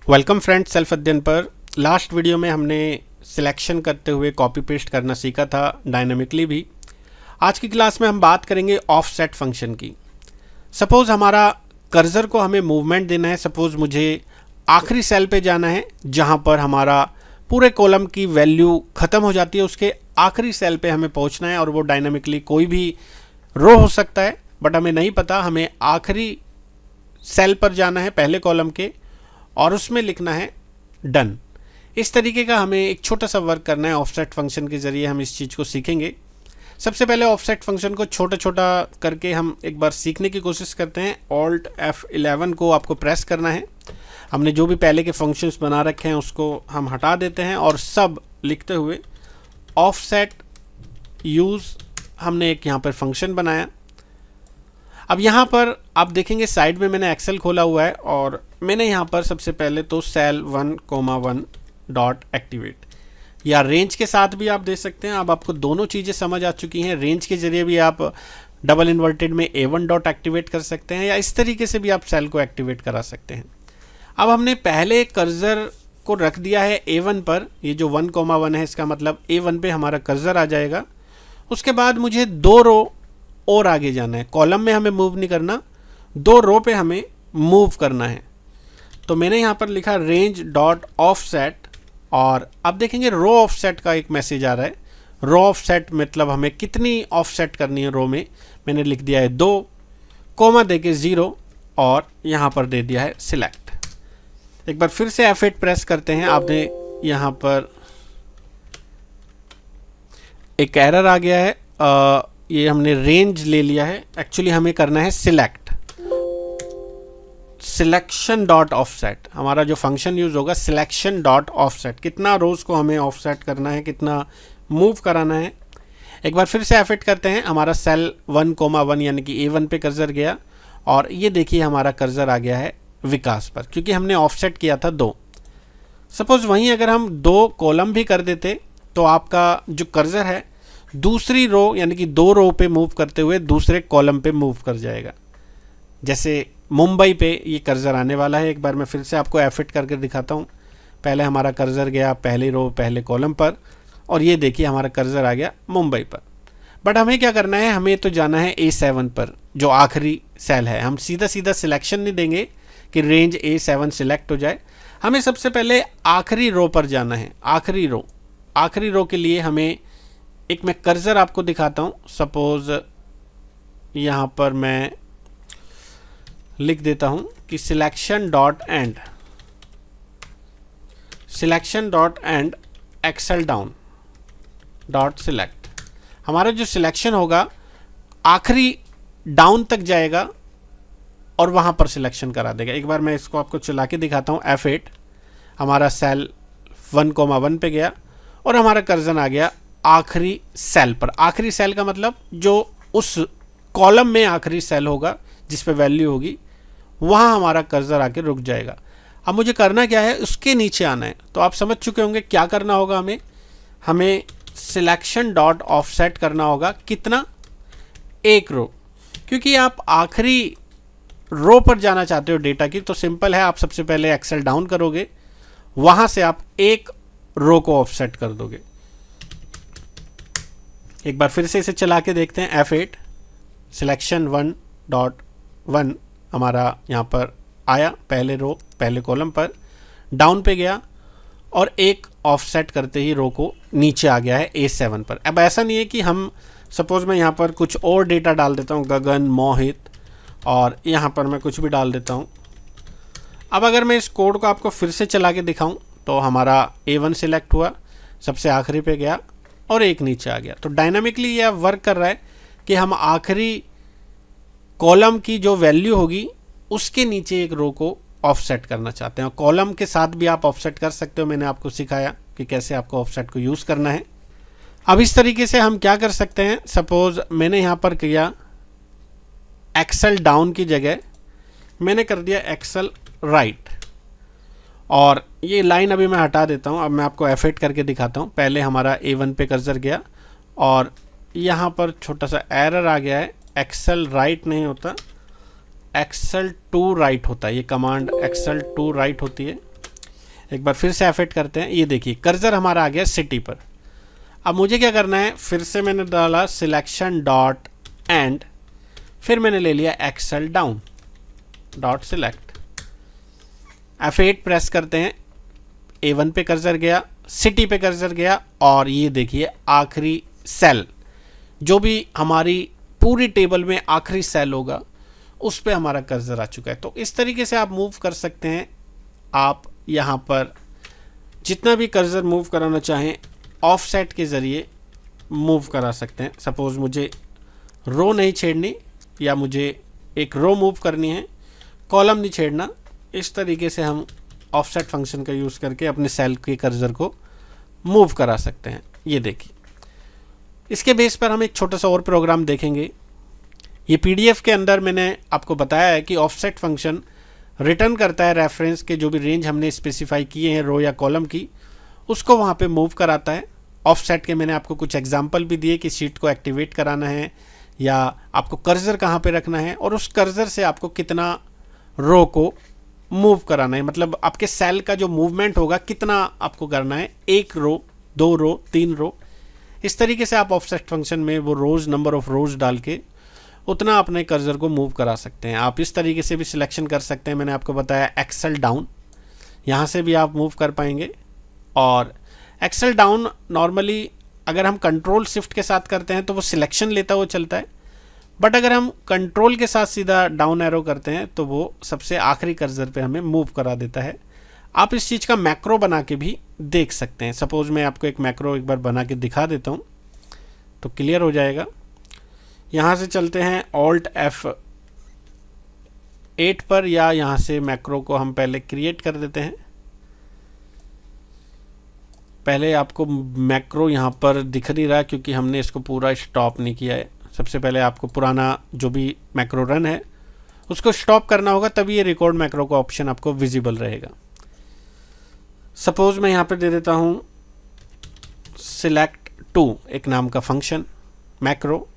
Welcome friends, self अध्ययन पर last video में हमने सिलेक्शन करते हुए कॉपी पेस्ट करना सीखा था, डायनामिकली भी। आज की क्लास में हम बात करेंगे ऑफसेट फंक्शन की। सपोज़ हमारा कर्सर को हमें मूवमेंट देना है। सपोज़ मुझे आखिरी सेल पे जाना है जहां पर हमारा पूरे कॉलम की वैल्यू ख़त्म हो जाती है, उसके आखिरी सेल पे हमें पहुंचना है और वो डायनामिकली कोई भी रो हो सकता है, बट हमें नहीं पता। हमें आखिरी सेल पर जाना है पहले कॉलम के और उसमें लिखना है डन। इस तरीके का हमें एक छोटा सा वर्क करना है। ऑफसेट फंक्शन के ज़रिए हम इस चीज़ को सीखेंगे। सबसे पहले ऑफसेट फंक्शन को छोटा छोटा करके हम एक बार सीखने की कोशिश करते हैं। Alt F11 को आपको प्रेस करना है। हमने जो भी पहले के फंक्शंस बना रखे हैं उसको हम हटा देते हैं और सब लिखते हुए ऑफसेट यूज़ हमने एक यहाँ पर फंक्शन बनाया। अब यहाँ पर आप देखेंगे साइड में मैंने एक्सेल खोला हुआ है और मैंने यहाँ पर सबसे पहले तो सेल 1,1 डॉट एक्टिवेट, या रेंज के साथ भी आप दे सकते हैं। अब आपको दोनों चीज़ें समझ आ चुकी हैं। रेंज के ज़रिए भी आप डबल इन्वर्टेड में A1 डॉट एक्टिवेट कर सकते हैं, या इस तरीके से भी आप सेल को एक्टिवेट करा सकते हैं। अब हमने पहले कर्सर को रख दिया है A1 पर। ये जो 1,1 है इसका मतलब A1 पे हमारा कर्सर आ जाएगा। उसके बाद मुझे 2 रो और आगे जाना है। कॉलम में हमें मूव नहीं करना, 2 रो पे हमें मूव करना है। तो मैंने यहाँ पर लिखा रेंज डॉट ऑफसेट, और अब देखेंगे रो ऑफसेट का एक मैसेज आ रहा है। रो ऑफसेट मतलब हमें कितनी ऑफसेट करनी है रो में। मैंने लिख दिया है 2, कोमा देके 0 और यहाँ पर दे दिया है सिलेक्ट। एक बार फिर से F8 प्रेस करते हैं। आपने यहाँ पर एक एरर आ गया है। ये हमने रेंज ले लिया है, एक्चुअली हमें करना है सिलेक्ट। सिलेक्शन डॉट ऑफसेट हमारा जो फंक्शन यूज होगा, सिलेक्शन डॉट ऑफसेट। कितना रोज को हमें ऑफसेट करना है, कितना मूव कराना है। एक बार फिर से F8 करते हैं। हमारा सेल 1,1 यानी कि A1 पे कर्सर गया और ये देखिए हमारा कर्सर आ गया है विकास पर, क्योंकि हमने ऑफसेट किया था 2। सपोज वहीं अगर हम 2 कॉलम भी कर देते तो आपका जो कर्सर है दूसरी रो यानी कि 2 रो पे मूव करते हुए दूसरे कॉलम पे मूव कर जाएगा। जैसे मुंबई पे ये कर्सर आने वाला है। एक बार मैं फिर से आपको F8 करके दिखाता हूँ। पहले हमारा कर्सर गया पहली रो पहले कॉलम पर और ये देखिए हमारा कर्सर आ गया मुंबई पर। बट हमें क्या करना है, हमें तो जाना है A7 पर जो आखिरी सेल है। हम सीधा सीधा सिलेक्शन नहीं देंगे कि रेंज A7 सिलेक्ट हो जाए। हमें सबसे पहले आखिरी रो पर जाना है। आखिरी रो के लिए हमें एक मैं कर्सर आपको दिखाता हूँ। सपोज यहाँ पर मैं लिख देता हूँ कि selection dot and exhale down dot select. हमारा जो सिलेक्शन होगा आखिरी डाउन तक जाएगा और वहाँ पर सिलेक्शन करा देगा। एक बार मैं इसको आपको चला के दिखाता हूँ। F8 हमारा सेल 1,1 पे गया और हमारा कर्सर आ गया आखिरी सेल पर। आखिरी सेल का मतलब जो उस कॉलम में आखिरी सेल होगा जिस पे वैल्यू होगी, वहाँ हमारा कर्सर आके रुक जाएगा। अब मुझे करना क्या है, उसके नीचे आना है। तो आप समझ चुके होंगे क्या करना होगा। हमें सिलेक्शन डॉट ऑफसेट करना होगा। कितना? 1 रो, क्योंकि आप आखिरी रो पर जाना चाहते हो डेटा की। तो सिंपल है, आप सबसे पहले एक्सेल डाउन करोगे, वहाँ से आप 1 रो को ऑफसेट कर दोगे। एक बार फिर से इसे चला के देखते हैं। F8 सिलेक्शन 1.1 हमारा यहाँ पर आया पहले रो पहले कॉलम पर, डाउन पे गया और 1 ऑफसेट करते ही रो को नीचे आ गया है A7 पर। अब ऐसा नहीं है कि हम सपोज मैं यहाँ पर कुछ और डेटा डाल देता हूँ, गगन, मोहित, और यहाँ पर मैं कुछ भी डाल देता हूँ। अब अगर मैं इस कोड को आपको फिर से चला के दिखाऊँ तो हमारा A1 सिलेक्ट हुआ, सबसे आखिरी पे गया और 1 नीचे आ गया। तो डायनामिकली यह वर्क कर रहा है कि हम आखिरी कॉलम की जो वैल्यू होगी उसके नीचे 1 रो को ऑफसेट करना चाहते हैं। कॉलम के साथ भी आप ऑफसेट कर सकते हो। मैंने आपको सिखाया कि कैसे आपको ऑफसेट को यूज़ करना है। अब इस तरीके से हम क्या कर सकते हैं, सपोज मैंने यहाँ पर किया एक्सेल डाउन की जगह मैंने कर दिया एक्सेल राइट, और ये लाइन अभी मैं हटा देता हूँ। अब मैं आपको F8 करके दिखाता हूँ। पहले हमारा A1 पे कर्सर गया और यहाँ पर छोटा सा एरर आ गया है। एक्सेल राइट नहीं होता, एक्सेल टू राइट होता है। ये कमांड एक्सेल टू राइट होती है। एक बार फिर से F8 करते हैं, ये देखिए कर्सर हमारा आ गया सिटी पर। अब मुझे क्या करना है, फिर से मैंने डाला सिलेक्शन डॉट एंड, फिर मैंने ले लिया exhale down dot select. F8 press करते हैं, A1 पे कर्सर गया, सिटी पे कर्सर गया, और ये देखिए आखिरी सेल, जो भी हमारी पूरी टेबल में आखिरी सेल होगा उस पे हमारा कर्सर आ चुका है। तो इस तरीके से आप मूव कर सकते हैं। आप यहाँ पर जितना भी कर्सर मूव कराना चाहें ऑफसेट के ज़रिए मूव करा सकते हैं। सपोज़ मुझे रो नहीं छेड़नी या मुझे एक रो मूव करनी है, कॉलम नहीं छेड़ना, इस तरीके से हम ऑफसेट फंक्शन का यूज़ करके अपने सेल के कर्सर को मूव करा सकते हैं। ये देखिए, इसके बेस पर हम एक छोटा सा और प्रोग्राम देखेंगे। ये PDF के अंदर मैंने आपको बताया है कि ऑफसेट फंक्शन रिटर्न करता है रेफरेंस के जो भी रेंज हमने स्पेसिफाई किए हैं रो या कॉलम की, उसको वहाँ पे मूव कराता है। ऑफसेट के मैंने आपको कुछ एग्जांपल भी दिए कि शीट को एक्टिवेट कराना है या आपको कर्सर कहाँ पे रखना है और उस कर्सर से आपको कितना रो को मूव कराना है, मतलब आपके सेल का जो मूवमेंट होगा कितना आपको करना है, 1 रो, 2 रो, 3 रो। इस तरीके से आप ऑफसेट फंक्शन में वो रोज़, नंबर ऑफ रोज़ डाल के उतना अपने कर्सर को मूव करा सकते हैं। आप इस तरीके से भी सिलेक्शन कर सकते हैं। मैंने आपको बताया एक्सेल डाउन, यहाँ से भी आप मूव कर पाएंगे। और एक्सेल डाउन नॉर्मली अगर हम कंट्रोल शिफ्ट के साथ करते हैं तो वो सिलेक्शन लेता हुआ चलता है, बट अगर हम कंट्रोल के साथ सीधा डाउन एरो करते हैं तो वो सबसे आखिरी कर्सर पे हमें मूव करा देता है। आप इस चीज़ का मैक्रो बना के भी देख सकते हैं। सपोज़ मैं आपको एक मैक्रो एक बार बना के दिखा देता हूँ तो क्लियर हो जाएगा। यहाँ से चलते हैं Alt F8 पर, या यहाँ से मैक्रो को हम पहले क्रिएट कर देते हैं। पहले आपको मैक्रो यहाँ पर दिख नहीं रहा क्योंकि हमने इसको पूरा स्टॉप नहीं किया है। सबसे पहले आपको पुराना जो भी मैक्रो रन है उसको स्टॉप करना होगा, तभी ये रिकॉर्ड मैक्रो का ऑप्शन आपको विजिबल रहेगा। सपोज़ मैं यहाँ पर दे देता हूँ select2 एक नाम का फंक्शन मैक्रो।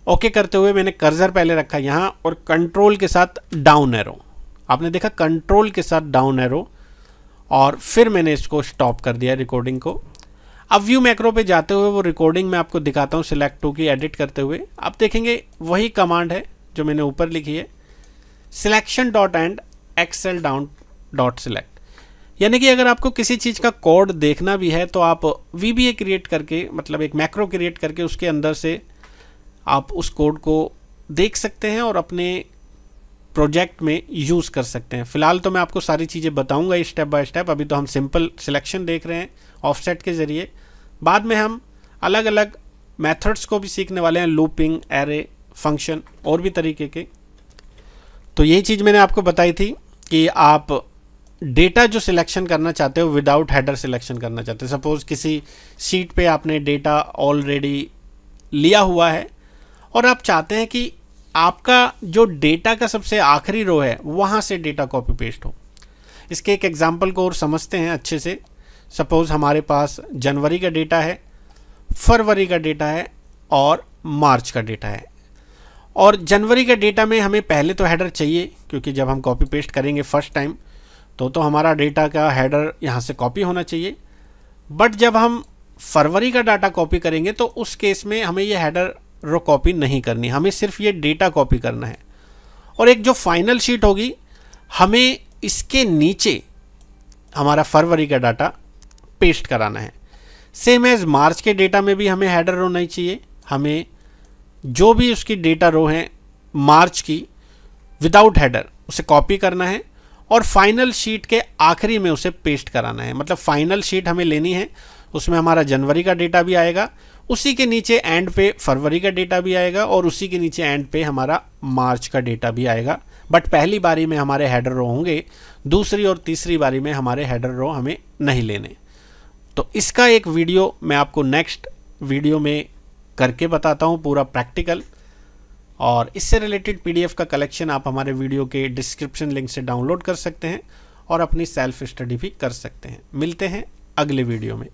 ओके करते हुए मैंने कर्सर पहले रखा यहाँ और कंट्रोल के साथ डाउन एरो, आपने देखा कंट्रोल के साथ डाउन एरो, और फिर मैंने इसको स्टॉप कर दिया रिकॉर्डिंग को। अब व्यू मैक्रो पे जाते हुए वो रिकॉर्डिंग मैं आपको दिखाता हूँ select2 की एडिट करते हुए। आप देखेंगे वही कमांड है जो मैंने ऊपर लिखी है, selection dot and exhale down dot select. यानी कि अगर आपको किसी चीज़ का कोड देखना भी है तो आप VBA क्रिएट करके, मतलब एक मैक्रो क्रिएट करके उसके अंदर से आप उस कोड को देख सकते हैं और अपने प्रोजेक्ट में यूज़ कर सकते हैं। फ़िलहाल तो मैं आपको सारी चीज़ें बताऊंगा स्टेप बाय स्टेप। अभी तो हम सिंपल सिलेक्शन देख रहे हैं ऑफसेट के ज़रिए। बाद में हम अलग अलग मेथड्स को भी सीखने वाले हैं, लूपिंग, एरे, फंक्शन और भी तरीके के। तो यही चीज़ मैंने आपको बताई थी कि आप डेटा जो सिलेक्शन करना चाहते हो विदाउट हेडर सिलेक्शन करना चाहते हो। सपोज़ किसी शीट पे आपने डेटा ऑलरेडी लिया हुआ है और आप चाहते हैं कि आपका जो डेटा का सबसे आखिरी रो है वहाँ से डेटा कॉपी पेस्ट हो। इसके एक एग्जांपल को और समझते हैं अच्छे से। सपोज़ हमारे पास जनवरी का डेटा है, फरवरी का डेटा है और मार्च का डेटा है। और जनवरी का डेटा में हमें पहले तो हेडर चाहिए, क्योंकि जब हम कॉपी पेस्ट करेंगे फर्स्ट टाइम तो हमारा डेटा का हेडर यहाँ से कॉपी होना चाहिए। बट जब हम फरवरी का डाटा कॉपी करेंगे तो उस केस में हमें ये हेडर रो कॉपी नहीं करनी, हमें सिर्फ ये डेटा कॉपी करना है। और एक जो फाइनल शीट होगी हमें इसके नीचे हमारा फरवरी का डाटा पेस्ट कराना है। सेम एज मार्च के डेटा में भी हमें हेडर रो नहीं चाहिए, हमें जो भी उसकी डेटा रो है मार्च की विदाउट हेडर उसे कॉपी करना है और फाइनल शीट के आखिरी में उसे पेस्ट कराना है। मतलब फाइनल शीट हमें लेनी है, उसमें हमारा जनवरी का डेटा भी आएगा, उसी के नीचे एंड पे फरवरी का डेटा भी आएगा और उसी के नीचे एंड पे हमारा मार्च का डेटा भी आएगा। बट पहली बारी में हमारे हेडर रो होंगे, दूसरी और तीसरी बारी में हमारे हेडर रो हमें नहीं लेने। तो इसका एक वीडियो मैं आपको नेक्स्ट वीडियो में करके बताता हूँ पूरा प्रैक्टिकल, और इससे रिलेटेड PDF का कलेक्शन आप हमारे वीडियो के डिस्क्रिप्शन लिंक से डाउनलोड कर सकते हैं और अपनी सेल्फ स्टडी भी कर सकते हैं। मिलते हैं अगले वीडियो में।